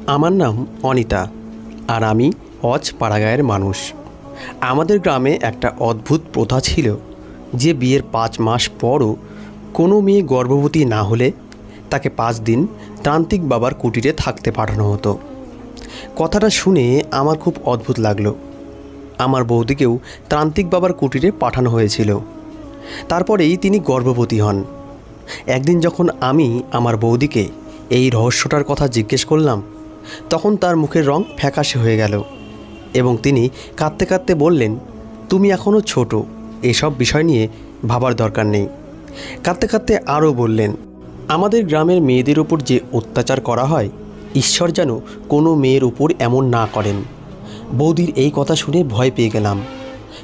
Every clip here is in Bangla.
আমার নাম অনিতা আর আমি অজ পাড়াগাঁয়ের মানুষ। আমাদের গ্রামে একটা অদ্ভুত প্রথা ছিল যে বিয়ের 5 মাস পরও কোনো মেয়ে গর্ভবতী না হলে তাকে 5 দিন তান্ত্রিক বাবার কুটিরে থাকতে পাঠানো হতো। কথাটা শুনে আমার খুব অদ্ভুত লাগলো। আমার বৌদিকেও তান্ত্রিক বাবার কুটিরে পাঠানো হয়েছিল। তারপরেই তিনি গর্ভবতী হন। একদিন যখন আমি আমার বৌদিকে এই রহস্যটার কথা জিজ্ঞেস করলাম, তখন তার মুখের রং ফ্যাকাশে হয়ে গেল এবং তিনি কাঁদতে কাঁদতে বললেন, তুমি এখনও ছোট, এসব বিষয় নিয়ে ভাবার দরকার নেই। কাঁদতে কাঁদতে আরও বললেন, আমাদের গ্রামের মেয়েদের উপর যে অত্যাচার করা হয়, ঈশ্বর যেন কোনো মেয়ের উপর এমন না করেন। বৌদির এই কথা শুনে ভয় পেয়ে গেলাম।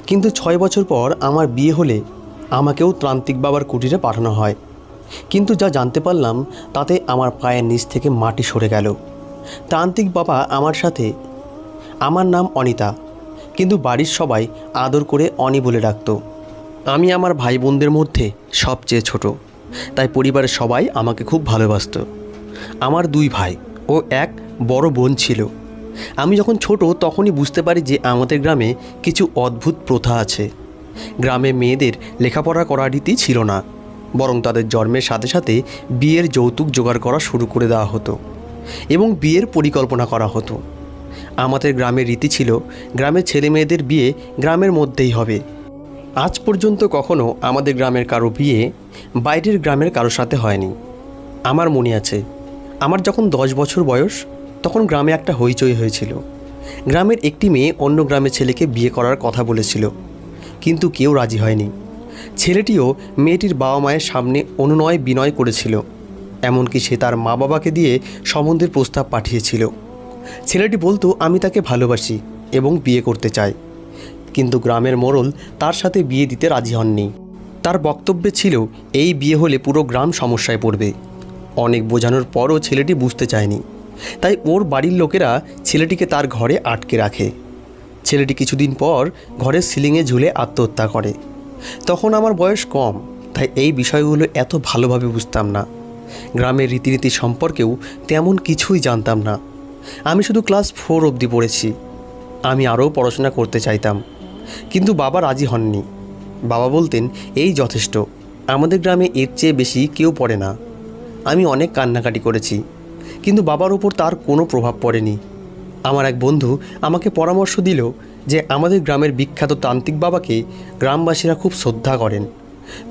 কিন্তু 6 বছর পর আমার বিয়ে হলে আমাকেও তান্ত্রিক বাবার কুটিরে পাঠানো হয়। কিন্তু যা জানতে পারলাম তাতে আমার পায়ের নিচ থেকে মাটি সরে গেল। তান্ত্রিক বাবা আমার সাথে, আমার নাম অনিতা, কিন্তু বাড়ির সবাই আদর করে অনি বলে ডাকত। আমি আমার ভাই বোনদের মধ্যে সবচেয়ে ছোট, তাই পরিবারের সবাই আমাকে খুব ভালোবাসত। আমার 2 ভাই ও এক বড় বোন ছিল। আমি যখন ছোট তখনই বুঝতে পারি যে আমাদের গ্রামে কিছু অদ্ভুত প্রথা আছে। গ্রামে মেয়েদের লেখাপড়া করার রীতি ছিল না, বরং তাদের জন্মের সাথে সাথে বিয়ের যৌতুক জোগাড় করা শুরু করে দেওয়া হতো এবং বিয়ের পরিকল্পনা করা হতো। আমাদের গ্রামের রীতি ছিল গ্রামের ছেলে মেয়েদের বিয়ে গ্রামের মধ্যেই হবে। আজ পর্যন্ত কখনো আমাদের গ্রামের কারো বিয়ে বাইরের গ্রামের কারোর সাথে হয়নি। আমার মনে আছে, আমার যখন 10 বছর বয়স তখন গ্রামে একটা হইচই হয়েছিল। গ্রামের একটি মেয়ে অন্য গ্রামের ছেলেকে বিয়ে করার কথা বলেছিল, কিন্তু কেউ রাজি হয়নি। ছেলেটিও মেয়েটির বাবা মায়ের সামনে অনুনয় বিনয় করেছিল, এমনকি সে তার মা বাবাকে দিয়ে সম্বন্ধের প্রস্তাব পাঠিয়েছিল। ছেলেটি বলতো, আমি তাকে ভালোবাসি এবং বিয়ে করতে চাই, কিন্তু গ্রামের মোড়ল তার সাথে বিয়ে দিতে রাজি হননি। তার বক্তব্যে ছিল এই বিয়ে হলে পুরো গ্রাম সমস্যায় পড়বে। অনেক বোঝানোর পরও ছেলেটি বুঝতে চায়নি, তাই ওর বাড়ির লোকেরা ছেলেটিকে তার ঘরে আটকে রাখে। ছেলেটি কিছুদিন পর ঘরের সিলিংয়ে ঝুলে আত্মহত্যা করে। তখন আমার বয়স কম, তাই এই বিষয়গুলো এত ভালোভাবে বুঝতাম না। গ্রামের রীতিনীতি সম্পর্কেও তেমন কিছুই জানতাম না। আমি শুধু ক্লাস 4 অবধি পড়েছি। আমি আরও পড়াশোনা করতে চাইতাম, কিন্তু বাবা রাজি হননি। বাবা বলতেন, এই যথেষ্ট, আমাদের গ্রামে এর চেয়ে বেশি কেউ পড়ে না। আমি অনেক কান্নাকাটি করেছি, কিন্তু বাবার উপর তার কোনো প্রভাব পড়েনি। আমার এক বন্ধু আমাকে পরামর্শ দিল যে আমাদের গ্রামের বিখ্যাত তান্ত্রিক বাবাকে গ্রামবাসীরা খুব শ্রদ্ধা করেন।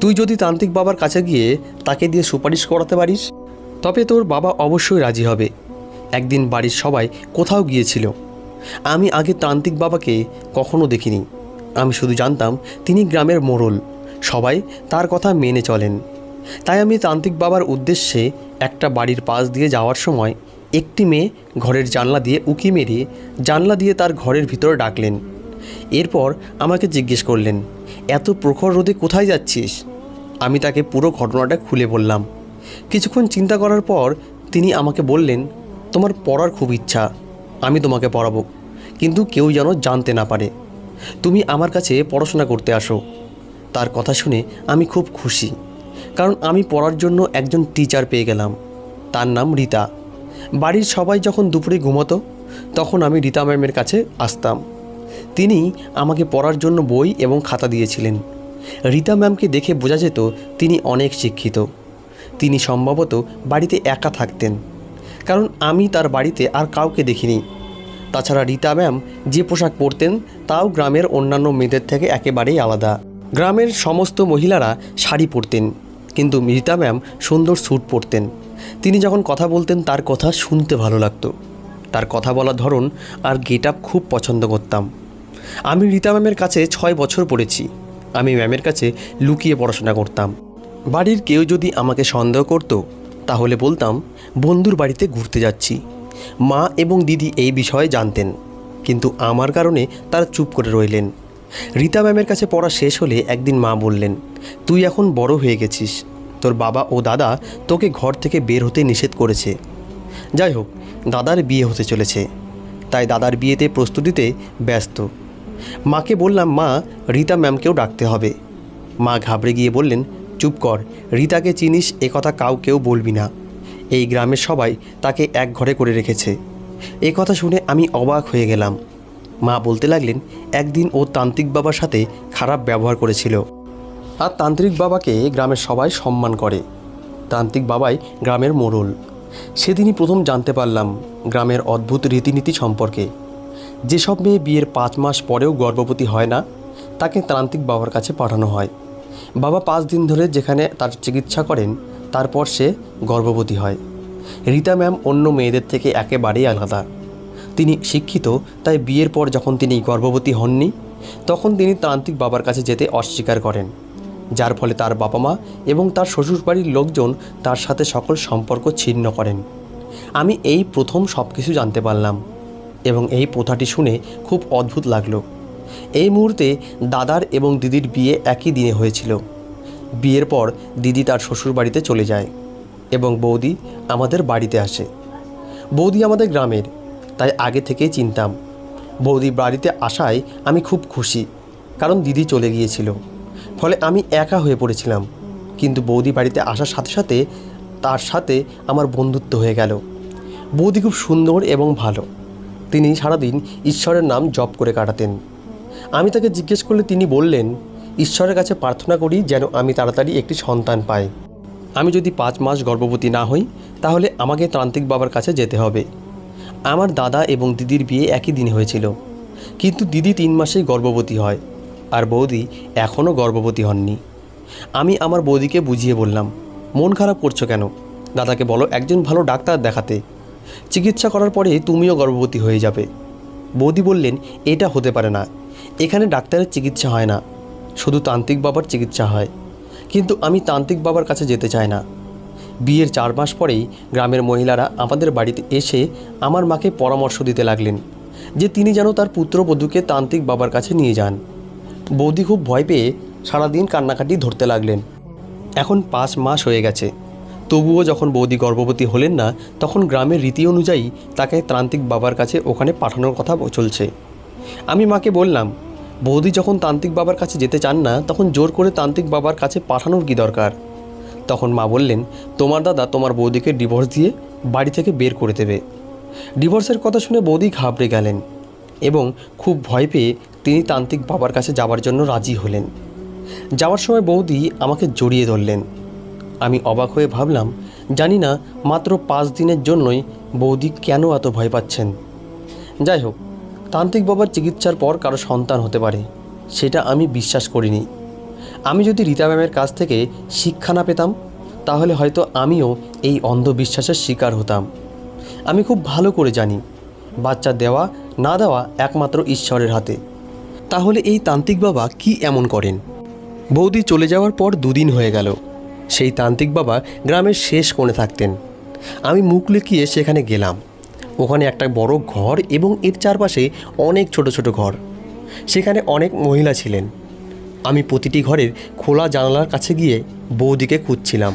তুই যদি তান্ত্রিক বাবার কাছে গিয়ে তাকে দিয়ে সুপারিশ করাতে পারিস, তবে তোর বাবা অবশ্যই রাজি হবে। একদিন বাড়ির সবাই কোথাও গিয়েছিল। আমি আগে তান্ত্রিক বাবাকে কখনো দেখিনি। আমি শুধু জানতাম তিনি গ্রামের মোড়ল, সবাই তার কথা মেনে চলেন। তাই আমি তান্ত্রিক বাবার উদ্দেশ্যে একটা বাড়ির পাশ দিয়ে যাওয়ার সময় একটি মেয়ে ঘরের জানলা দিয়ে উঁকি মেরে জানলা দিয়ে তার ঘরের ভিতরে ডাকলেন। এরপর আমাকে জিজ্ঞেস করলেন, এত প্রখর রোদে কোথায় যাচ্ছিস? আমি তাকে পুরো ঘটনাটা খুলে বললাম। কিছুক্ষণ চিন্তা করার পর তিনি আমাকে বললেন, তোমার পড়ার খুব ইচ্ছা, আমি তোমাকে পড়াবো, কিন্তু কেউ যেন জানতে না পারে। তুমি আমার কাছে পড়াশোনা করতে আসো। তার কথা শুনে আমি খুব খুশি, কারণ আমি পড়ার জন্য একজন টিচার পেয়ে গেলাম। তার নাম রীতা। বাড়ির সবাই যখন দুপুরে ঘুমোতো তখন আমি রীতা ম্যামের কাছে আসতাম। তিনি আমাকে পড়ার জন্য বই এবং খাতা দিয়েছিলেন। রীতা ম্যামকে দেখে বোঝা যেত তিনি অনেক শিক্ষিত। তিনি সম্ভবত বাড়িতে একা থাকতেন, কারণ আমি তার বাড়িতে আর কাউকে দেখিনি। তাছাড়া রীতা ম্যাম যে পোশাক পরতেন তাও গ্রামের অন্যান্য মেয়েদের থেকে একেবারেই আলাদা। গ্রামের সমস্ত মহিলারা শাড়ি পরতেন, কিন্তু রীতা ম্যাম সুন্দর স্যুট পরতেন। তিনি যখন কথা বলতেন তার কথা শুনতে ভালো লাগতো। তার কথা বলার ধরন আর গেট আপ খুব পছন্দ করতাম। আমি রীতা ম্যামের কাছে 6 বছর পড়েছি। আমি ম্যামের কাছে লুকিয়ে পড়াশোনা করতাম। বাড়ির কেউ যদি আমাকে সন্দেহ করত তাহলে বলতাম বন্ধুর বাড়িতে ঘুরতে যাচ্ছি। মা এবং দিদি এই বিষয়ে জানতেন, কিন্তু আমার কারণে তারা চুপ করে রইলেন। রীতা ম্যামের কাছে পড়া শেষ হলে একদিন মা বললেন, তুই এখন বড় হয়ে গেছিস, তোর বাবা ও দাদা তোকে ঘর থেকে বের হতে নিষেধ করেছে। যাই হোক, দাদার বিয়ে হতে চলেছে, তাই দাদার বিয়েতে প্রস্তুতিতে ব্যস্ত। মাকে বললাম, মা, রীতা ম্যামকেও ডাকতে হবে। মা ঘাবড়ে গিয়ে বললেন, চুপ কর, রীতাকে চিনিস, একথা কাউকেও বলবি না। এই গ্রামের সবাই তাকে এক ঘরে করে রেখেছে। এ কথা শুনে আমি অবাক হয়ে গেলাম। মা বলতে লাগলেন একদিন ও তান্ত্রিক বাবার সাথে খারাপ ব্যবহার করেছিল, আর তান্ত্রিক বাবাকে গ্রামের সবাই সম্মান করে। তান্ত্রিক বাবাই গ্রামের মোড়ল। সেদিনই প্রথম জানতে পারলাম গ্রামের অদ্ভুত রীতিনীতি সম্পর্কে। যেসব মেয়ে বিয়ের 5 মাস পরেও গর্ভবতী হয় না, তাকে তান্ত্রিক বাবার কাছে পাঠানো হয়। বাবা 5 দিন ধরে যেখানে তার চিকিৎসা করেন, তারপর সে গর্ভবতী হয়। রীতা ম্যাম অন্য মেয়েদের থেকে একেবারেই আলাদা। তিনি শিক্ষিত, তাই বিয়ের পর যখন তিনি গর্ভবতী হননি, তখন তিনি তান্ত্রিক বাবার কাছে যেতে অস্বীকার করেন, যার ফলে তার বাবা মা এবং তার শ্বশুরবাড়ির লোকজন তার সাথে সকল সম্পর্ক ছিন্ন করেন। আমি এই প্রথম সব কিছু জানতে পারলাম এবং এই প্রথাটি শুনে খুব অদ্ভুত লাগলো। এই মুহূর্তে দাদার এবং দিদির বিয়ে একই দিনে হয়েছিল। বিয়ের পর দিদি তার শ্বশুরবাড়িতে চলে যায় এবং বৌদি আমাদের বাড়িতে আসে। বৌদি আমাদের গ্রামের, তাই আগে থেকেই চিনতাম। বৌদি বাড়িতে আসায় আমি খুব খুশি, কারণ দিদি চলে গিয়েছিল, ফলে আমি একা হয়ে পড়েছিলাম। কিন্তু বৌদি বাড়িতে আসার সাথে সাথে তার সাথে আমার বন্ধুত্ব হয়ে গেল। বৌদি খুব সুন্দর এবং ভালো। তিনি সারাদিন ঈশ্বরের নাম জপ করে কাটাতেন। আমি তাকে জিজ্ঞেস করলে তিনি বললেন, ঈশ্বরের কাছে প্রার্থনা করি যেন আমি তাড়াতাড়ি একটি সন্তান পাই। আমি যদি 5 মাস গর্ভবতী না হই, তাহলে আমাকে তান্ত্রিক বাবার কাছে যেতে হবে। আমার দাদা এবং দিদির বিয়ে একই দিনে হয়েছিল, কিন্তু দিদি 3 মাসেই গর্ভবতী হয়, আর বৌদি এখনও গর্ভবতী হননি। আমি আমার বৌদিকে বুঝিয়ে বললাম, মন খারাপ করছো কেন? দাদাকে বলো একজন ভালো ডাক্তার দেখাতে। চিকিৎসা করার পরে তুমিও গর্ভবতী হয়ে যাবে। বৌদি বললেন, এটা হতে পারে না, এখানে ডাক্তারের চিকিৎসা হয় না, শুধু তান্ত্রিক বাবার চিকিৎসা হয়। কিন্তু আমি তান্ত্রিক বাবার কাছে যেতে চাই না। বিয়ের 4 মাস পরেই গ্রামের মহিলারা আমাদের বাড়িতে এসে আমার মাকে পরামর্শ দিতে লাগলেন যে তিনি যেন তার পুত্রবধূকে তান্ত্রিক বাবার কাছে নিয়ে যান। বৌদি খুব ভয় পেয়ে সারাদিন কান্নাকাটি ধরতে লাগলেন। এখন 5 মাস হয়ে গেছে, তবুও যখন বৌদি গর্ভবতী হলেন না, তখন গ্রামের রীতি অনুযায়ী তাকে তান্ত্রিক বাবার কাছে ওখানে পাঠানোর কথা চলছে। আমি মাকে বললাম, বৌদি যখন তান্ত্রিক বাবার কাছে যেতে চান না, তখন জোর করে তান্ত্রিক বাবার কাছে পাঠানোর কী দরকার? তখন মা বললেন, তোমার দাদা তোমার বৌদিকে ডিভোর্স দিয়ে বাড়ি থেকে বের করে দেবে। ডিভোর্সের কথা শুনে বৌদি ঘাবড়ে গেলেন এবং খুব ভয় পেয়ে তিনি তান্ত্রিক বাবার কাছে যাওয়ার জন্য রাজি হলেন। যাওয়ার সময় বৌদি আমাকে জড়িয়ে ধরলেন। আমি অবাক হয়ে ভাবলাম, জানি না মাত্র 5 দিনের জন্যই বৌদি কেন এত ভয় পাচ্ছেন। যাই হোক, তান্ত্রিক বাবার চিকিৎসার পর কারো সন্তান হতে পারে, সেটা আমি বিশ্বাস করিনি। আমি যদি রীতা ম্যামের কাছ থেকে শিক্ষা না পেতাম, তাহলে হয়তো আমিও এই অন্ধবিশ্বাসের শিকার হতাম। আমি খুব ভালো করে জানি, বাচ্চা দেওয়া না দেওয়া একমাত্র ঈশ্বরের হাতে। তাহলে এই তান্ত্রিক বাবা কি এমন করেন? বৌদি চলে যাওয়ার পর 2 দিন হয়ে গেল। সেই তান্ত্রিক বাবা গ্রামের শেষ কোণে থাকতেন। আমি মুখ লুকিয়ে সেখানে গেলাম। ওখানে একটা বড় ঘর এবং এর চারপাশে অনেক ছোট ছোট ঘর। সেখানে অনেক মহিলা ছিলেন। আমি প্রতিটি ঘরের খোলা জানালার কাছে গিয়ে বৌদিকে খুঁজছিলাম।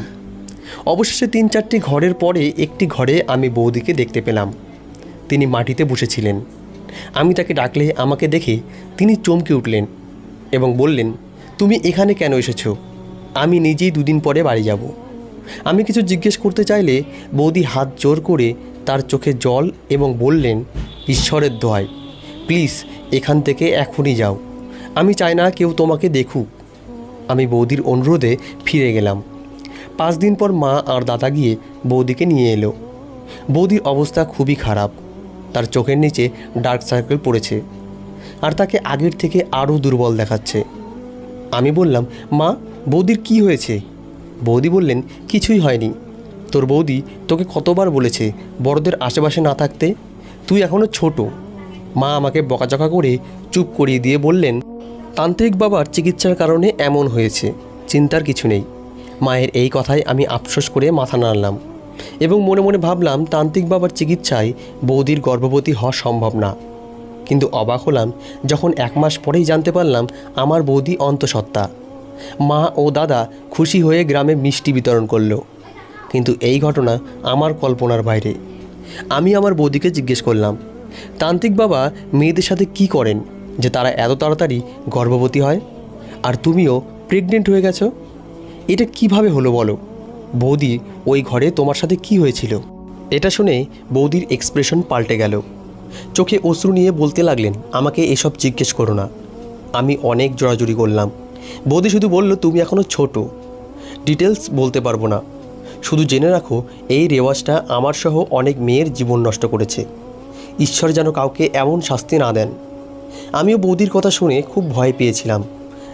অবশেষে 3-4টি ঘরের পরে একটি ঘরে আমি বৌদিকে দেখতে পেলাম। তিনি মাটিতে বসেছিলেন। আমি তাকে ডাকলে আমাকে দেখে তিনি চমকে উঠলেন এবং বললেন, তুমি এখানে কেন এসেছো? আমি নিজেই 2 দিন পরে বাড়ি যাব। আমি কিছু জিজ্ঞেস করতে চাইলে বৌদি হাত জোর করে তার চোখে জল এবং বললেন, ঈশ্বরের দোহাই, প্লিজ এখান থেকে এখনই যাও। আমি চাই না কেউ তোমাকে দেখুক। আমি বৌদির অনুরোধে ফিরে গেলাম। 5 দিন পর মা আর দাদা গিয়ে বৌদিকে নিয়ে এলো। বৌদির অবস্থা খুবই খারাপ। তার চোখের নিচে ডার্ক সার্কেল পড়েছে আর তাকে আগের থেকে আরও দুর্বল দেখাচ্ছে। আমি বললাম, মা, বৌদির কি হয়েছে? বৌদি বললেন, কিছুই হয়নি। তোর বৌদি তোকে কতবার বলেছে বড়দের আশেপাশে না থাকতে? তুই এখনও ছোট। মা আমাকে বকাঝকা করে চুপ করিয়ে দিয়ে বললেন, তান্ত্রিক বাবার চিকিৎসার কারণে এমন হয়েছে, চিন্তার কিছু নেই। মায়ের এই কথায় আমি আফসোস করে মাথা নাড়লাম এবং মনে মনে ভাবলাম, তান্ত্রিক বাবার চিকিৎসায় বৌদির গর্ভবতী হওয়া সম্ভব না। কিন্তু অবাক হলাম যখন 1 মাস পরেই জানতে পারলাম আমার বৌদি অন্তঃসত্ত্বা। মা ও দাদা খুশি হয়ে গ্রামে মিষ্টি বিতরণ করলো। কিন্তু এই ঘটনা আমার কল্পনার বাইরে। আমি আমার বৌদিকে জিজ্ঞেস করলাম, তান্ত্রিক বাবা মেয়েদের সাথে কি করেন যে তারা এত তাড়াতাড়ি গর্ভবতী হয়? আর তুমিও প্রেগনেন্ট হয়ে গেছো, এটা কিভাবে হলো বলো? বৌদি, ওই ঘরে তোমার সাথে কি হয়েছিল? এটা শুনে বৌদির এক্সপ্রেশন পাল্টে গেল। চোখে অশ্রু নিয়ে বলতে লাগলেন, আমাকে এসব জিজ্ঞেস করো না। আমি অনেক জোরাজুরি করলাম। বৌদি শুধু বলল, তুমি এখনও ছোট, ডিটেলস বলতে পারবো না, শুধু জেনে রাখো এই রেওয়াজটা আমার সহ অনেক মেয়ের জীবন নষ্ট করেছে। ঈশ্বর যেন কাউকে এমন শাস্তি না দেন। আমিও বৌদির কথা শুনে খুব ভয় পেয়েছিলাম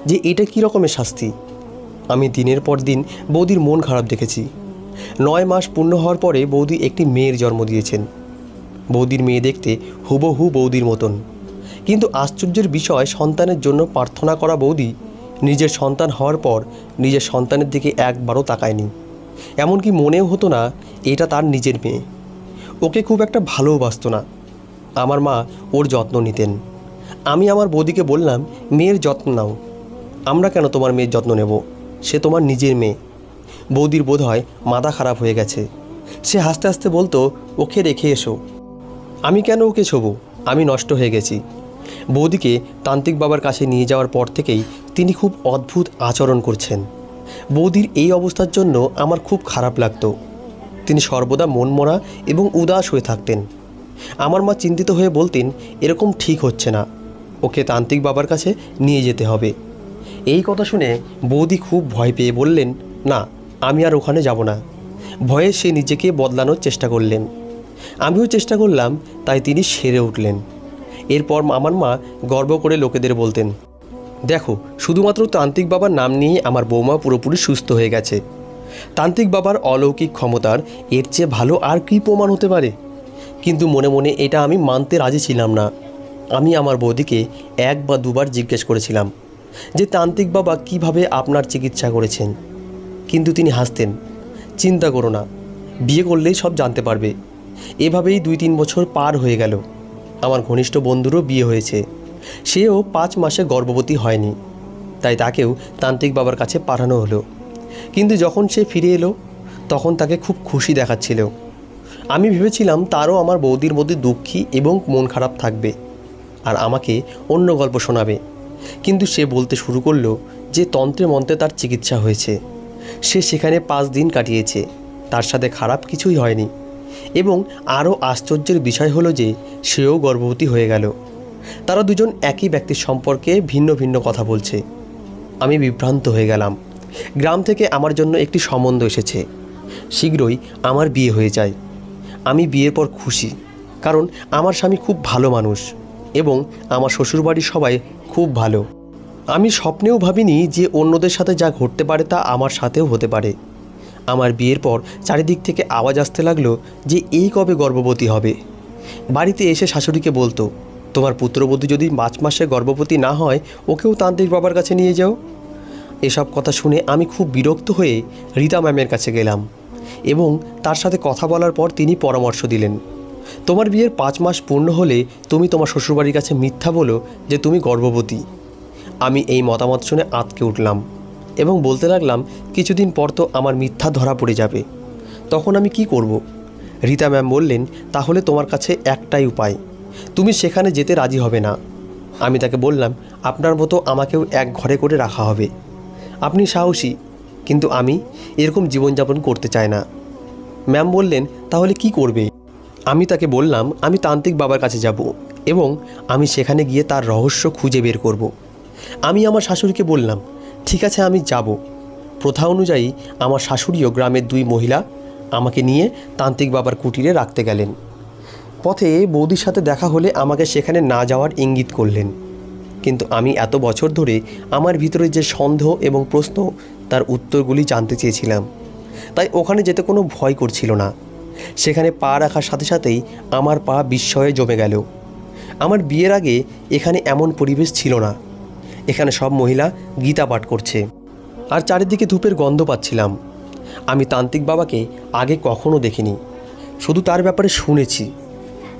যে এটা কী রকমের শাস্তি। আমি দিনের পর দিন বৌদির মন খারাপ দেখেছি। 9 মাস পূর্ণ হওয়ার পরে বৌদি একটি মেয়ের জন্ম দিয়েছেন। বৌদির মেয়ে দেখতে হুবহু বৌদির মতন, কিন্তু আশ্চর্যের বিষয়, সন্তানের জন্য প্রার্থনা করা বৌদি নিজের সন্তান হওয়ার পর নিজের সন্তানের দিকে একবারও তাকায়নি। এমনকি মনেও হতো না এটা তার নিজের মেয়ে। ওকে খুব একটা ভালোবাসত না। আমার মা ওর যত্ন নিতেন। আমি আমার বৌদিকে বললাম, মেয়ের যত্ন নাও, আমরা কেন তোমার মেয়ের যত্ন নেব, সে তোমার নিজের মেয়ে। বৌদির বোধ হয় মাথা খারাপ হয়ে গেছে। সে হাসতে হাসতে বলতো, ওকে রেখে এসো। আমি কেন ওকে ছোবো, আমি নষ্ট হয়ে গেছি। বৌদিকে তান্ত্রিক বাবার কাছে নিয়ে যাওয়ার পর থেকেই তিনি খুব অদ্ভুত আচরণ করছেন। বৌদির এই অবস্থার জন্য আমার খুব খারাপ লাগতো। তিনি সর্বদা মনমরা এবং উদাস হয়ে থাকতেন। আমার মা চিন্তিত হয়ে বলতেন, এরকম ঠিক হচ্ছে না, ওকে তান্ত্রিক বাবার কাছে নিয়ে যেতে হবে। এই কথা শুনে বৌদি খুব ভয় পেয়ে বললেন, না, আমি আর ওখানে যাব না। ভয়ে সে নিজেকে বদলানোর চেষ্টা করলেন। আমিও চেষ্টা করলাম, তাই তিনি সেরে উঠলেন। এরপর আমার মা গর্ব করে লোকেদের বলতেন, দেখো, শুধুমাত্র তান্ত্রিক বাবার নাম নিয়ে আমার বৌমা পুরোপুরি সুস্থ হয়ে গেছে। তান্ত্রিক বাবার অলৌকিক ক্ষমতার এর চেয়ে ভালো আর কী প্রমাণ হতে পারে। কিন্তু মনে মনে এটা আমি মানতে রাজি ছিলাম না। আমি আমার বৌদিকে 1 বা 2 বার জিজ্ঞেস করেছিলাম যে তান্ত্রিক বাবা কিভাবে আপনার চিকিৎসা করেছেন, কিন্তু তিনি হাসতেন, চিন্তা করো না, বিয়ে করলেই সব জানতে পারবে। এভাবেই 2-3 বছর পার হয়ে গেল। আমার ঘনিষ্ঠ বন্ধুরও বিয়ে হয়েছে, সেও 5 মাসে গর্ভবতী হয়নি, তাই তাকেও তান্ত্রিক বাবার কাছে পাঠানো হলো। কিন্তু যখন সে ফিরে এলো তখন তাকে খুব খুশি দেখাচ্ছিল। আমি ভেবেছিলাম তারও আমার বৌদির মধ্যে দুঃখী এবং মন খারাপ থাকবে আর আমাকে অন্য গল্প শোনাবে। কিন্তু সে বলতে শুরু করলো যে তন্ত্রে মন্ত্রে তার চিকিৎসা হয়েছে, সে সেখানে 5 দিন কাটিয়েছে, তার সাথে খারাপ কিছুই হয়নি। এবং আরও আশ্চর্যের বিষয় হলো যে সেও গর্ভবতী হয়ে গেল। তারা দুজন একই ব্যক্তির সম্পর্কে ভিন্ন ভিন্ন কথা বলছে। আমি বিভ্রান্ত হয়ে গেলাম। গ্রাম থেকে আমার জন্য একটি সম্বন্ধ এসেছে, শীঘ্রই আমার বিয়ে হয়ে যায়। আমি বিয়ের পর খুশি, কারণ আমার স্বামী খুব ভালো মানুষ এবং আমার শ্বশুরবাড়ির সবাই খুব ভালো। আমি স্বপ্নেও ভাবিনি যে অন্যদের সাথে যা ঘটতে পারে তা আমার সাথেও হতে পারে। আমার বিয়ের পর চারিদিক থেকে আওয়াজ আসতে লাগলো যে এই কবে গর্ভবতী হবে। বাড়িতে এসে শাশুড়িকে বলতো, তোমার পুত্রবধূ যদি 5 মাসে গর্ভবতী না হয় ওকেও তান্ত্রিক বাবার কাছে নিয়ে যাও। এসব কথা শুনে আমি খুব বিরক্ত হয়ে রীতা ম্যামের কাছে গেলাম এবং তার সাথে কথা বলার পর তিনি পরামর্শ দিলেন, তোমার বিয়ের 5 মাস পূর্ণ হলে তুমি তোমার শ্বশুরবাড়ির কাছে মিথ্যা বলো যে তুমি গর্ভবতী। আমি এই মতামত শুনে আঁতকে উঠলাম এবং বলতে লাগলাম, কিছুদিন পর তো আমার মিথ্যা ধরা পড়ে যাবে, তখন আমি কি করব? রীতা ম্যাম বললেন, তাহলে তোমার কাছে একটাই উপায়, তুমি সেখানে যেতে রাজি হবে না। আমি তাকে বললাম, আপনার মতো আমাকেও এক ঘরে করে রাখা হবে। আপনি সাহসী, কিন্তু আমি এরকম জীবনযাপন করতে চাই না। ম্যাম বললেন, তাহলে কি করবে? আমি তাকে বললাম, আমি তান্ত্রিক বাবার কাছে যাব এবং আমি সেখানে গিয়ে তার রহস্য খুঁজে বের করব। আমি আমার শাশুড়িকে বললাম, ঠিক আছে, আমি যাব। প্রথা অনুযায়ী আমার শাশুড়িও গ্রামের 2 মহিলা আমাকে নিয়ে তান্ত্রিক বাবার কুটিরে রাখতে গেলেন। পথে বৌদির সাথে দেখা হলে আমাকে সেখানে না যাওয়ার ইঙ্গিত করলেন, কিন্তু আমি এত বছর ধরে আমার ভিতরে যে সন্দেহ এবং প্রশ্ন তার উত্তরগুলি জানতে চেয়েছিলাম, তাই ওখানে যেতে কোনো ভয় করছিল না। সেখানে পা রাখার সাথে সাথেই আমার পা বিস্ময়ে জমে গেল। আমার বিয়ের আগে এখানে এমন পরিবেশ ছিল না। এখানে সব মহিলা গীতা পাঠ করছে আর চারিদিকে ধূপের গন্ধ পাচ্ছিলাম। আমি তান্ত্রিক বাবাকে আগে কখনো দেখিনি, শুধু তার ব্যাপারে শুনেছি।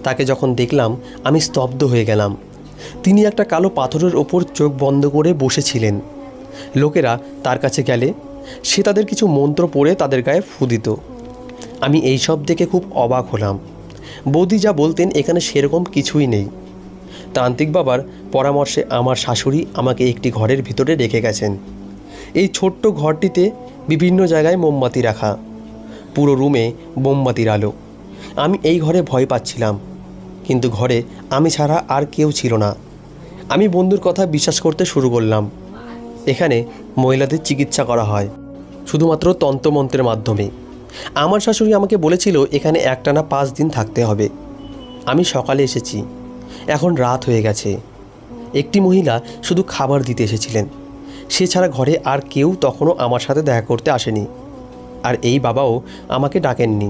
তাকে যখন দেখলাম আমি স্তব্ধ হয়ে গেলাম। তিনি একটা কালো পাথরের ওপর চোখ বন্ধ করে বসেছিলেন। লোকেরা তার কাছে গেলে সে তাদের কিছু মন্ত্র পড়ে তাদের গায়ে ফু দিত। আমি এই সব দেখে খুব অবাক হলাম। বৌদি যা বলতেন এখানে সেরকম কিছুই নেই। তান্ত্রিক বাবার পরামর্শে আমার শাশুড়ি আমাকে একটি ঘরের ভিতরে রেখে গেছেন। এই ছোট্ট ঘরটিতে বিভিন্ন জায়গায় মোমবাতি রাখা, পুরো রুমে মোমবাতির আলো। আমি এই ঘরে ভয় পাচ্ছিলাম, কিন্তু ঘরে আমি ছাড়া আর কেউ ছিল না। আমি বন্ধুর কথা বিশ্বাস করতে শুরু করলাম। এখানে মহিলাদের চিকিৎসা করা হয় শুধুমাত্র তন্ত্রমন্ত্রের মাধ্যমে। আমার শাশুড়ি আমাকে বলেছিল এখানে একটানা 5 দিন থাকতে হবে। আমি সকালে এসেছি, এখন রাত হয়ে গেছে। একটি মহিলা শুধু খাবার দিতে এসেছিলেন, সে ছাড়া ঘরে আর কেউ তখনও আমার সাথে দেখা করতে আসেনি। আর এই বাবাও আমাকে ডাকেননি।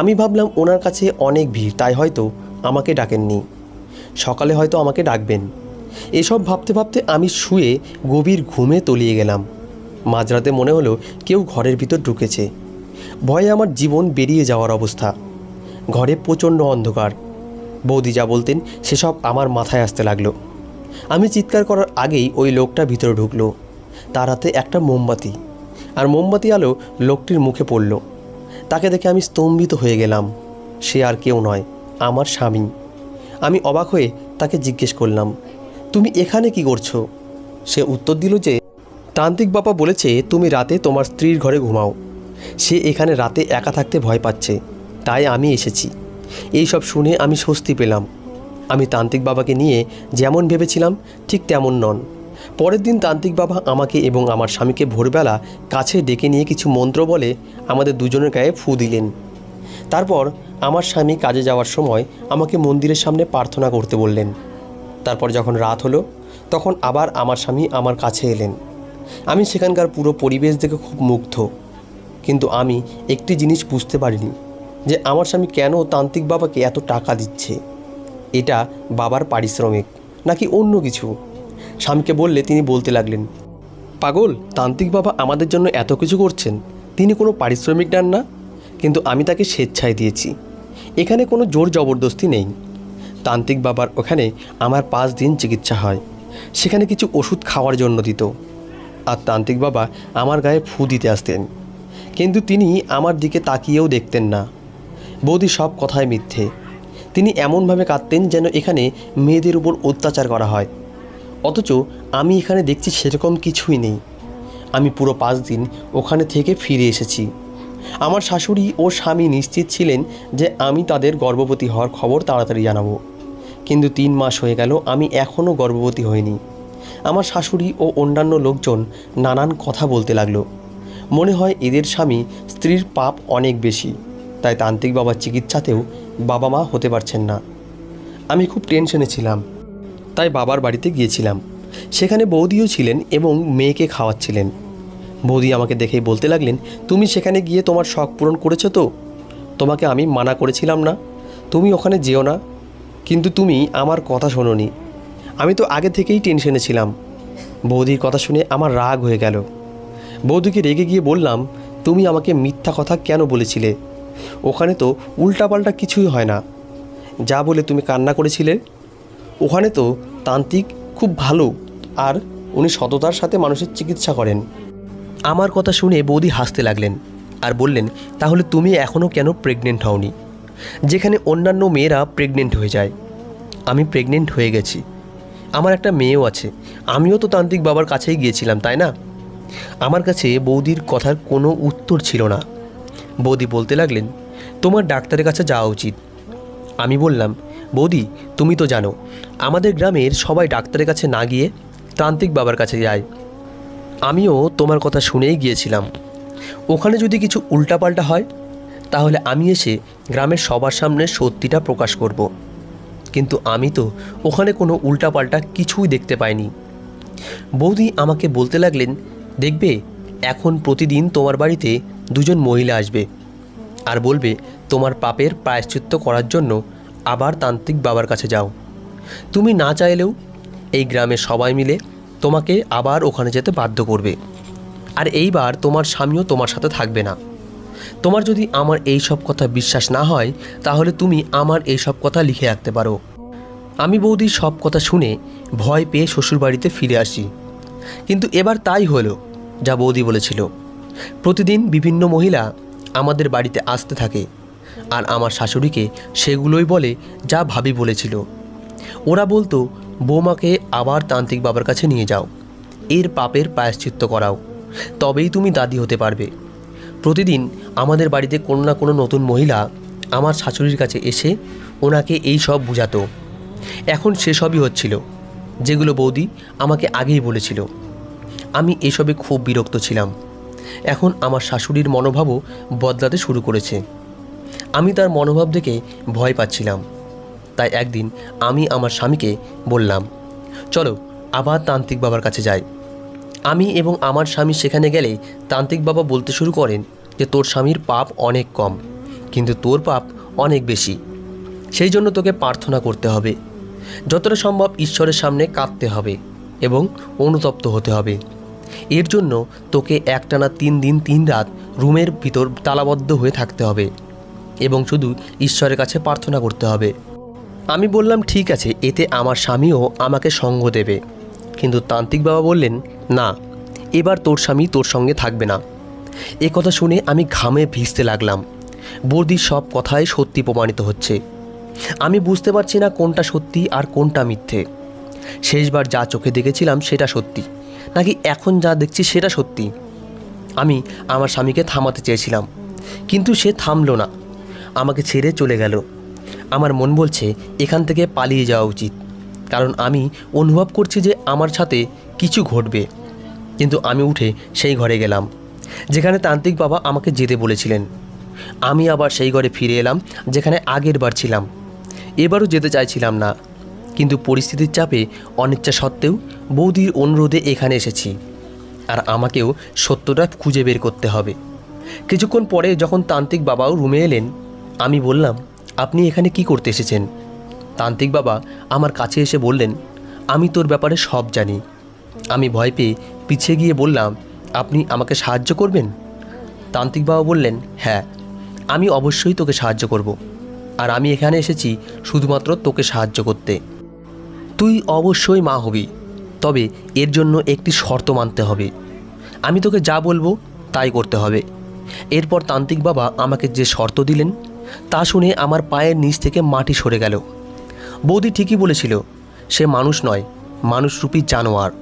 আমি ভাবলাম ওনার কাছে অনেক ভিড়, তাই হয়তো আমাকে ডাকেননি, সকালে হয়তো আমাকে ডাকবেন। এসব ভাবতে ভাবতে আমি শুয়ে গভীর ঘুমে তলিয়ে গেলাম। মাঝরাতে মনে হলো কেউ ঘরের ভিতর ঢুকেছে। ভয়ে আমার জীবন বেরিয়ে যাওয়ার অবস্থা। ঘরে প্রচণ্ড অন্ধকার। বৌদি যা বলতেন সেসব আমার মাথায় আসতে লাগলো। আমি চিৎকার করার আগেই ওই লোকটা ভিতরে ঢুকলো। তার হাতে একটা মোমবাতি, আর মোমবাতি আলো লোকটির মুখে পড়ল। তাকে দেখে আমি স্তম্ভিত হয়ে গেলাম। সে আর কেউ নয়, আমার স্বামী। আমি অবাক হয়ে তাকে জিজ্ঞেস করলাম, তুমি এখানে কি করছো? সে উত্তর দিল যে, তান্ত্রিক বাবা বলেছে তুমি রাতে তোমার স্ত্রীর ঘরে ঘুমাও। সে এখানে রাতে একা থাকতে ভয় পাচ্ছে, তাই আমি এসেছি। এই সব শুনে আমি স্বস্তি পেলাম। আমি তান্ত্রিক বাবাকে নিয়ে যেমন ভেবেছিলাম ঠিক তেমন নন। পরের দিন তান্ত্রিক বাবা আমাকে এবং আমার স্বামীকে ভোরবেলা কাছে ডেকে নিয়ে কিছু মন্ত্র বলে আমাদের দুজনের গায়ে ফু দিলেন। তারপর আমার স্বামী কাজে যাওয়ার সময় আমাকে মন্দিরের সামনে প্রার্থনা করতে বললেন। তারপর যখন রাত হলো তখন আবার আমার স্বামী আমার কাছে এলেন। আমি সেখানকার পুরো পরিবেশ দেখে খুব মুগ্ধ, কিন্তু আমি একটি জিনিস বুঝতে পারিনি যে আমার স্বামী কেন তান্ত্রিক বাবাকে এত টাকা দিচ্ছে। এটা বাবার পারিশ্রমিক নাকি অন্য কিছু? স্বামীকে বললে তিনি বলতে লাগলেন, পাগল, তান্ত্রিক বাবা আমাদের জন্য এত কিছু করছেন, তিনি কোনো পারিশ্রমিক নেন না। কিন্তু আমি তাকে স্বেচ্ছায় দিয়েছি। এখানে কোনো জোর জবরদস্তি নেই। তান্ত্রিক বাবার ওখানে আমার 5 দিন চিকিৎসা হয়। সেখানে কিছু ওষুধ খাওয়ার জন্য দিত, আর তান্ত্রিক বাবা আমার গায়ে ফু দিতে আসতেন, কিন্তু তিনি আমার দিকে তাকিয়েও দেখতেন না। বৌদি সব কথায় মিথ্যে। তিনি এমনভাবে কাঁদতেন যেন এখানে মেয়েদের উপর অত্যাচার করা হয়, অথচ আমি এখানে দেখছি সেরকম কিছুই নেই। আমি পুরো 5 দিন ওখানে থেকে ফিরে এসেছি। আমার শাশুড়ি ও স্বামী নিশ্চিত ছিলেন যে আমি তাদের গর্ভবতী হওয়ার খবর তাড়াতাড়ি জানাবো, কিন্তু 3 মাস হয়ে গেল আমি এখনও গর্ভবতী হইনি। আমার শাশুড়ি ও অন্যান্য লোকজন নানান কথা বলতে লাগলো। মনে হয় এদের স্বামী স্ত্রীর পাপ অনেক বেশি, তাই তান্ত্রিক বাবার চিকিৎসাতেও বাবা মা হতে পারছেন না। আমি খুব টেনশনে ছিলাম, তাই বাবার বাড়িতে গিয়েছিলাম। সেখানে বৌদিও ছিলেন এবং মেয়েকে খাওয়াচ্ছিলেন। বৌদি আমাকে দেখেই বলতে লাগলেন, তুমি সেখানে গিয়ে তোমার শখ পূরণ করেছো তো? তোমাকে আমি মানা করেছিলাম না তুমি ওখানে যেও না, কিন্তু তুমি আমার কথা শোনোনি। আমি তো আগে থেকেই টেনশনে ছিলাম। বৌদির কথা শুনে আমার রাগ হয়ে গেল। বৌদিকে রেগে গিয়ে বললাম, তুমি আমাকে মিথ্যা কথা কেন বলেছিলে? ওখানে তো উল্টাপাল্টা কিছুই হয় না, যা বলে তুমি কান্না করেছিলে। ওখানে তো তান্ত্রিক খুব ভালো, আর উনি সততার সাথে মানুষের চিকিৎসা করেন। আমার কথা শুনে বৌদি হাসতে লাগলেন আর বললেন, তাহলে তুমি এখনও কেন প্রেগনেন্ট হওনি, যেখানে অন্যান্য মেয়েরা প্রেগনেন্ট হয়ে যায়? আমি প্রেগনেন্ট হয়ে গেছি, আমার একটা মেয়েও আছে। আমিও তো তান্ত্রিক বাবার কাছেই গিয়েছিলাম, তাই না? আমার কাছে বৌদির কথার কোনো উত্তর ছিল না। বৌদি বলতে লাগলেন, তোমার ডাক্তারের কাছে যাওয়া উচিত। আমি বললাম, বৌদি তুমি তো জানো আমাদের গ্রামের সবাই ডাক্তারের কাছে না গিয়ে তান্ত্রিক বাবার কাছে যায়। আমিও তোমার কথা শুনেই গিয়েছিলাম। ওখানে যদি কিছু উল্টাপাল্টা হয় তাহলে আমি এসে গ্রামের সবার সামনে সত্যিটা প্রকাশ করব। কিন্তু আমি তো ওখানে কোনো উল্টাপাল্টা কিছুই দেখতে পাইনি। বৌদি আমাকে বলতে লাগলেন, দেখবে এখন প্রতিদিন তোমার বাড়িতে 2 জন মহিলা আসবে আর বলবে তোমার পাপের প্রায়শ্চিত্ত করার জন্য আবার তান্ত্রিক বাবার কাছে যাও। তুমি না চাইলেও এই গ্রামের সবাই মিলে তোমাকে আবার ওখানে যেতে বাধ্য করবে। আর এইবার তোমার স্বামীও তোমার সাথে থাকবে না। তোমার যদি আমার এই সব কথা বিশ্বাস না হয় তাহলে তুমি আমার এই সব কথা লিখে রাখতে পারো। আমি বৌদির সব কথা শুনে ভয় পেয়ে শ্বশুরবাড়িতে ফিরে আসি। কিন্তু এবার তাই হলো যা বৌদি বলেছিল। প্রতিদিন বিভিন্ন মহিলা আমাদের বাড়িতে আসতে থাকে, আর আমার শাশুড়িকে সেগুলোই বলে যা ভাবি বলেছিল। ওরা বলতো, বৌমাকে আবার তান্ত্রিক বাবার কাছে নিয়ে যাও, এর পাপের প্রায়শ্চিত্ত করাও, তবেই তুমি দাদি হতে পারবে। প্রতিদিন আমাদের বাড়িতে কোনো না কোনো নতুন মহিলা আমার শাশুড়ির কাছে এসে ওনাকে এই সব বোঝাতো। এখন সেসবই হচ্ছিল যেগুলো বৌদি আমাকে আগেই বলেছিল। আমি এসবে খুব বিরক্ত ছিলাম। এখন আমার শাশুড়ির মনোভাবও বদলাতে শুরু করেছে। আমি তার মনোভাব দেখে ভয় পাচ্ছিলাম। তাই একদিন আমি আমার স্বামীকে বললাম, চলো আবার তান্ত্রিক বাবার কাছে যাই। আমি এবং আমার স্বামী সেখানে গেলে তান্ত্রিক বাবা বলতে শুরু করেন যে তোর স্বামীর পাপ অনেক কম, কিন্তু তোর পাপ অনেক বেশি। সেই জন্য তোকে প্রার্থনা করতে হবে, যতটা সম্ভব ঈশ্বরের সামনে কাঁদতে হবে এবং অনুতপ্ত হতে হবে। এর জন্য তোকে একটানা 3 দিন 3 রাত রুমের ভিতর তালাবদ্ধ হয়ে থাকতে হবে এবং শুধু ঈশ্বরের কাছে প্রার্থনা করতে হবে। আমি বললাম ঠিক আছে, এতে আমার স্বামীও আমাকে সঙ্গ দেবে। কিন্তু তান্ত্রিক বাবা বললেন, না, এবার তোর স্বামী তোর সঙ্গে থাকবে না। এ কথা শুনে আমি ঘামে ভিজতে লাগলাম। বৌদির সব কথাই সত্যি প্রমাণিত হচ্ছে। আমি বুঝতে পারছি না কোনটা সত্যি আর কোনটা মিথ্যে। শেষবার যা চোখে দেখেছিলাম সেটা সত্যি, নাকি এখন যা দেখছি সেটা সত্যি। আমি আমার স্বামীকে থামাতে চেয়েছিলাম, কিন্তু সে থামলো না, আমাকে ছেড়ে চলে গেল। আমার মন বলছে এখান থেকে পালিয়ে যাওয়া উচিত, কারণ আমি অনুভব করছি যে আমার সাথে কিছু ঘটবে। কিন্তু আমি উঠে সেই ঘরে গেলাম যেখানে তান্ত্রিক বাবা আমাকে যেতে বলেছিলেন। আমি আবার সেই ঘরে ফিরে এলাম যেখানে আগের বার ছিলাম। এবারও যেতে চাইছিলাম না, কিন্তু পরিস্থিতির চাপে অনিচ্ছা সত্ত্বেও বৌদির অনুরোধে এখানে এসেছি। আর আমাকেও সত্যটা খুঁজে বের করতে হবে। কিছুক্ষণ পরে যখন তান্ত্রিক বাবাও রুমে এলেন, আমি বললাম, আপনি এখানে কি করতে এসেছেন? তান্ত্রিক বাবা আমার কাছে এসে বললেন, আমি তোর ব্যাপারে সব জানি। আমি ভয় পেয়ে পিছিয়ে গিয়ে বললাম, আপনি আমাকে সাহায্য করবেন? তান্ত্রিক বাবা বললেন, হ্যাঁ, আমি অবশ্যই তোকে সাহায্য করব। আর আমি এখানে এসেছি শুধুমাত্র তোকে সাহায্য করতে। তুই অবশ্যই মা হবি, তবে এর জন্য একটি শর্ত মানতে হবে। আমি তোকে যা বলবো তাই করতে হবে। এরপর তান্ত্রিক বাবা আমাকে যে শর্ত দিলেন তা শুনে আমার পায়ের নিচ থেকে মাটি সরে গেল। বৌদি ঠিকই বলেছিল, সে মানুষ নয়, মানুষরূপী জানোয়ার।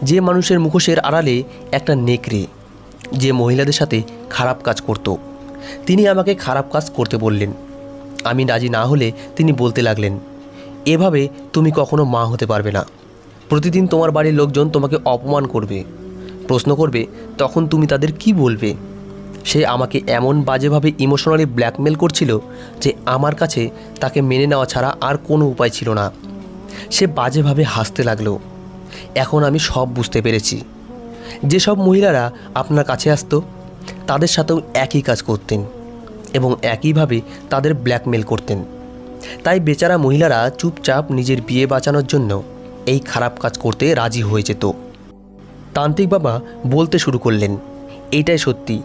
যে মানুষের মুখোশের আড়ালে একটা নেকড়ে, যে মহিলাদের সাথে খারাপ কাজ করত। তিনি আমাকে খারাপ কাজ করতে বললেন। আমি রাজি না হলে তিনি বলতে লাগলেন, এভাবে তুমি কখনো মা হতে পারবে না। প্রতিদিন তোমার বাড়ির লোকজন তোমাকে অপমান করবে, প্রশ্ন করবে, তখন তুমি তাদের কি বলবে? সে আমাকে এমন বাজেভাবে ইমোশনালি ব্ল্যাকমেল করছিল যে আমার কাছে তাকে মেনে নেওয়া ছাড়া আর কোনো উপায় ছিল না। সে বাজেভাবে হাসতে লাগলো। এখন আমি সব বুঝতে পেরেছি। যেসব মহিলারা আপনার কাছে আসতো তাদের সাথেও একই কাজ করতেন এবং একইভাবে তাদের ব্ল্যাকমেল করতেন। তাই বেচারা মহিলারা চুপচাপ নিজের বিয়ে বাঁচানোর জন্য এই খারাপ কাজ করতে রাজি হয়ে যেত। তান্ত্রিক বাবা বলতে শুরু করলেন, এইটাই সত্যি।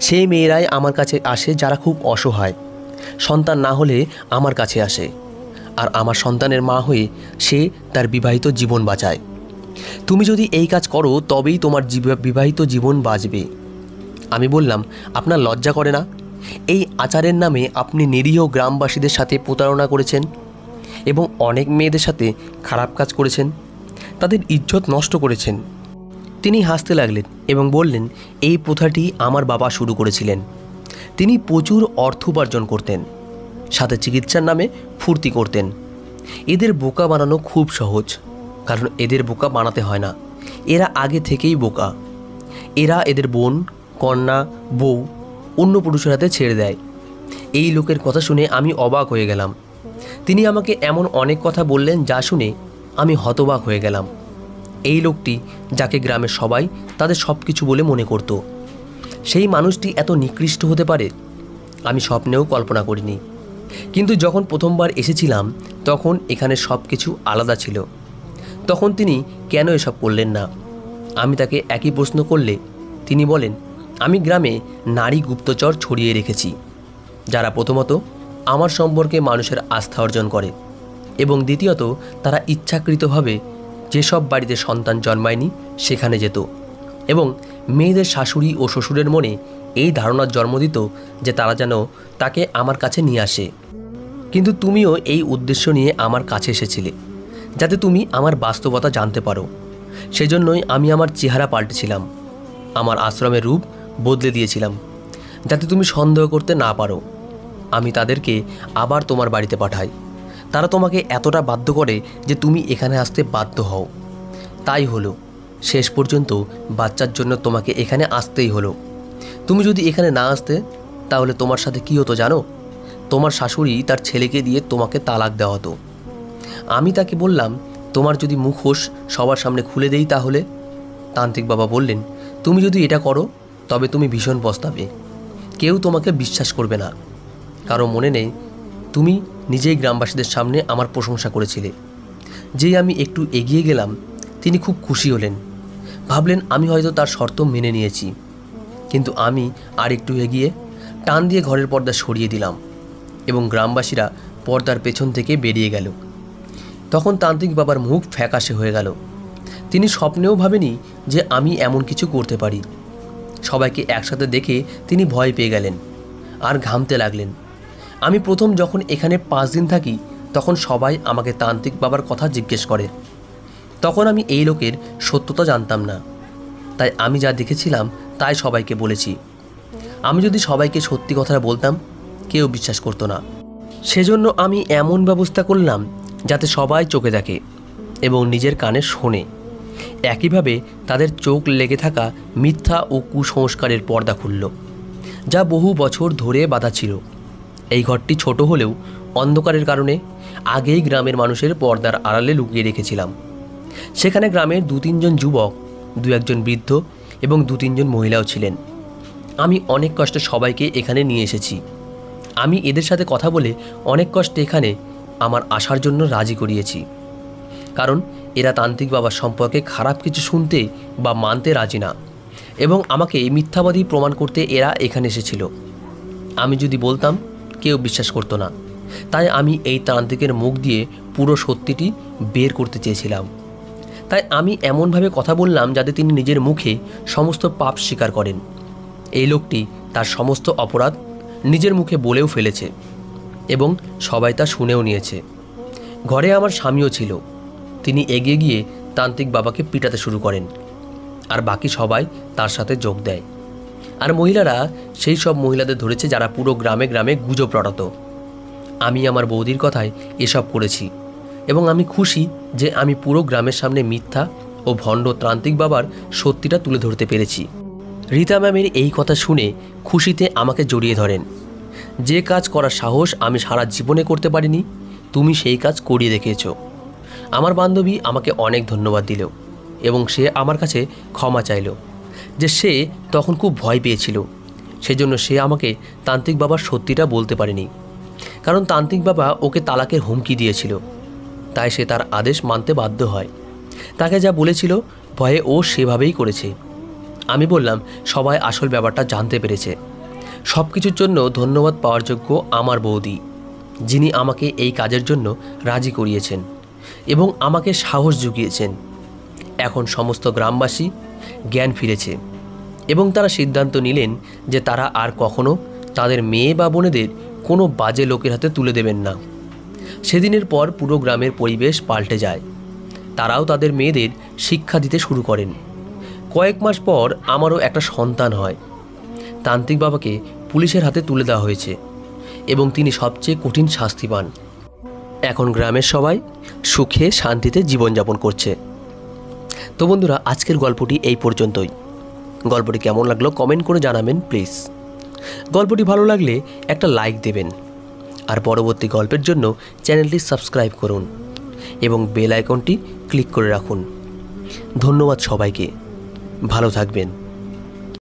সেই মেয়েরাই আমার কাছে আসে যারা খুব অসহায়, সন্তান না হলে আমার কাছে আসে, আর আমার সন্তানের মা হয়ে সে তার বিবাহিত জীবন বাঁচায়। তুমি যদি এই কাজ করো তবেই তোমার বিবাহিত জীবন বাঁচবে। আমি বললাম, আপনার লজ্জা করে না? এই আচারের নামে আপনি নিরীহ গ্রামবাসীদের সাথে প্রতারণা করেছেন এবং অনেক মেয়েদের সাথে খারাপ কাজ করেছেন, তাদের ইজ্জত নষ্ট করেছেন। তিনি হাসতে লাগলেন এবং বললেন, এই প্রথাটি আমার বাবা শুরু করেছিলেন। তিনি প্রচুর অর্থ উপার্জন করতেন, সাথে চিকিৎসার নামে ফুর্তি করতেন। এদের বোকা বানানো খুব সহজ, কারণ এদের বোকা বানাতে হয় না, এরা আগে থেকেই বোকা। এরা এদের বোন, কন্যা, বউ অন্য পুরুষের হাতে ছেড়ে দেয়। এই লোকের কথা শুনে আমি অবাক হয়ে গেলাম। তিনি আমাকে এমন অনেক কথা বললেন যা শুনে আমি হতবাক হয়ে গেলাম। এই লোকটি, যাকে গ্রামের সবাই তাদের সব কিছু বলে মনে করত, সেই মানুষটি এত নিকৃষ্ট হতে পারে আমি স্বপ্নেও কল্পনা করিনি। কিন্তু যখন প্রথমবার এসেছিলাম তখন এখানে সব কিছু আলাদা ছিল। তখন তিনি কেন এসব করলেন না? আমি তাকে একই প্রশ্ন করলে তিনি বলেন, আমি গ্রামে নারী গুপ্তচর ছড়িয়ে রেখেছি, যারা প্রথমত আমার সম্পর্কে মানুষের আস্থা অর্জন করে এবং দ্বিতীয়ত তারা ইচ্ছাকৃতভাবে যেসব বাড়িতে সন্তান জন্মায়নি সেখানে যেত এবং মেয়েদের শাশুড়ি ও শ্বশুরের মনে এই ধারণার জন্ম দিত যে তারা যেন তাকে আমার কাছে নিয়ে আসে। কিন্তু তুমিও এই উদ্দেশ্য নিয়ে আমার কাছে এসেছিলে, যাতে তুমি আমার বাস্তবতা জানতে পারো। সেজন্যই আমি আমার চেহারা পাল্টেছিলাম, আমার আশ্রমের রূপ বদলে দিয়েছিলাম, যাতে তুমি সন্দেহ করতে না পারো। আমি তাদেরকে আবার তোমার বাড়িতে পাঠাই। তারা তোমাকে এতটা বাধ্য করে যে তুমি এখানে আসতে বাধ্য হও। তাই হলো, শেষ পর্যন্ত বাচ্চার জন্য তোমাকে এখানে আসতেই হলো। তুমি যদি এখানে না আসতে তাহলে তোমার সাথে কী হতো জানো? তোমার শাশুড়ি তার ছেলেকে দিয়ে তোমাকে তালাক দেওয়া হতো। আমি তাকে বললাম, তোমার যদি মুখোশ সবার সামনে খুলে দেই তাহলে? তান্ত্রিক বাবা বললেন, তুমি যদি এটা করো তবে তুমি ভীষণ পস্তাবে। কেউ তোমাকে বিশ্বাস করবে না। কারো মনে নেই তুমি নিজেই গ্রামবাসীদের সামনে আমার প্রশংসা করেছিলে। যেই আমি একটু এগিয়ে গেলাম তিনি খুব খুশি হলেন, ভাবলেন আমি হয়তো তার শর্ত মেনে নিয়েছি। কিন্তু আমি আর একটু এগিয়ে টান দিয়ে ঘরের পর্দা সরিয়ে দিলাম এবং গ্রামবাসীরা পর্দার পেছন থেকে বেরিয়ে গেল। তখন তান্ত্রিক বাবার মুখ ফ্যাকাশে হয়ে গেল। তিনি স্বপ্নেও ভাবেনি যে আমি এমন কিছু করতে পারি। সবাইকে একসাথে দেখে তিনি ভয় পেয়ে গেলেন আর ঘামতে লাগলেন। আমি প্রথম যখন এখানে 5 দিন থাকি তখন সবাই আমাকে তান্ত্রিক বাবার কথা জিজ্ঞেস করে। তখন আমি এই লোকের সত্যতা জানতাম না, তাই আমি যা দেখেছিলাম তাই সবাইকে বলেছি। আমি যদি সবাইকে সত্যি কথাটা বলতাম কেউ বিশ্বাস করতো না। সেজন্য আমি এমন ব্যবস্থা করলাম যাতে সবাই চোখে দেখে এবং নিজের কানে শোনে। একইভাবে তাদের চোখ লেগে থাকা মিথ্যা ও কুসংস্কারের পর্দা খুলল, যা বহু বছর ধরে বাঁধা ছিল। এই ঘরটি ছোট হলেও অন্ধকারের কারণে আগেই গ্রামের মানুষের পর্দার আড়ালে লুকিয়ে রেখেছিলাম। সেখানে গ্রামের 2-3 জন যুবক, 2-1 জন বৃদ্ধ এবং 2-3 জন মহিলাও ছিলেন। আমি অনেক কষ্টে সবাইকে এখানে নিয়ে এসেছি। আমি এদের সাথে কথা বলে অনেক কষ্টে এখানে আমার আসার জন্য রাজি করিয়েছি, কারণ এরা তান্ত্রিক বাবার সম্পর্কে খারাপ কিছু শুনতে বা মানতে রাজি না এবং আমাকে মিথ্যাবাদী প্রমাণ করতে এরা এখানে এসেছিল। আমি যদি বলতাম কেউ বিশ্বাস করতো না, তাই আমি এই তান্ত্রিকের মুখ দিয়ে পুরো সত্যিটি বের করতে চেয়েছিলাম। তাই আমি এমনভাবে কথা বললাম যাতে তিনি নিজের মুখে সমস্ত পাপ স্বীকার করেন। এই লোকটি তার সমস্ত অপরাধ নিজের মুখে বলেও ফেলেছে এবং সবাই তা শুনেও নিয়েছে। ঘরে আমার স্বামীও ছিল। তিনি এগিয়ে গিয়ে তান্ত্রিক বাবাকে পিটাতে শুরু করেন আর বাকি সবাই তার সাথে যোগ দেয়। আর মহিলারা সেই সব মহিলাদের ধরেছে যারা পুরো গ্রামে গ্রামে গুজব রটাতো। আমি আমার বৌদির কথায় এসব করেছি এবং আমি খুশি যে আমি পুরো গ্রামের সামনে মিথ্যা ও ভণ্ড তান্ত্রিক বাবার সত্যিটা তুলে ধরতে পেরেছি। রীতা ম্যামের এই কথা শুনে খুশিতে আমাকে জড়িয়ে ধরেন। যে কাজ করার সাহস আমি সারা জীবনে করতে পারিনি, তুমি সেই কাজ করিয়ে দেখিয়েছ। আমার বান্ধবী আমাকে অনেক ধন্যবাদ দিল এবং সে আমার কাছে ক্ষমা চাইল যে সে তখন খুব ভয় পেয়েছিল। সেজন্য সে আমাকে তান্ত্রিক বাবার সত্যিটা বলতে পারেনি, কারণ তান্ত্রিক বাবা ওকে তালাকের হুমকি দিয়েছিল। তাই সে তার আদেশ মানতে বাধ্য হয়। তাকে যা বলেছিল ভয়ে ও সেভাবেই করেছে। আমি বললাম সবাই আসল ব্যাপারটা জানতে পেরেছে। সব কিছুর জন্য ধন্যবাদ পাওয়ার যোগ্য আমার বৌদি, যিনি আমাকে এই কাজের জন্য রাজি করিয়েছেন এবং আমাকে সাহস জুগিয়েছেন। এখন সমস্ত গ্রামবাসী জ্ঞান ফিরেছে এবং তারা সিদ্ধান্ত নিলেন যে তারা আর কখনো তাদের মেয়ে বা বোনেদের কোনো বাজে লোকের হাতে তুলে দেবেন না। সেদিনের পর পুরো গ্রামের পরিবেশ পাল্টে যায়। তারাও তাদের মেয়েদের শিক্ষা দিতে শুরু করেন। কয়েক মাস পর আমারও একটা সন্তান হয়। তান্ত্রিক বাবাকে পুলিশের হাতে তুলে দেওয়া হয়েছে এবং তিনি সবচেয়ে কঠিন শাস্তি পান। এখন গ্রামের সবাই সুখে শান্তিতে জীবনযাপন করছে। তো বন্ধুরা, আজকের গল্পটি এই পর্যন্তই। গল্পটি কেমন লাগলো কমেন্ট করে জানাবেন প্লিজ। গল্পটি ভালো লাগলে একটা লাইক দেবেন আর পরবর্তী গল্পের জন্য চ্যানেলটি সাবস্ক্রাইব করুন এবং বেল আইকনটি ক্লিক করে রাখুন। ধন্যবাদ সবাইকে, ভালো থাকবেন।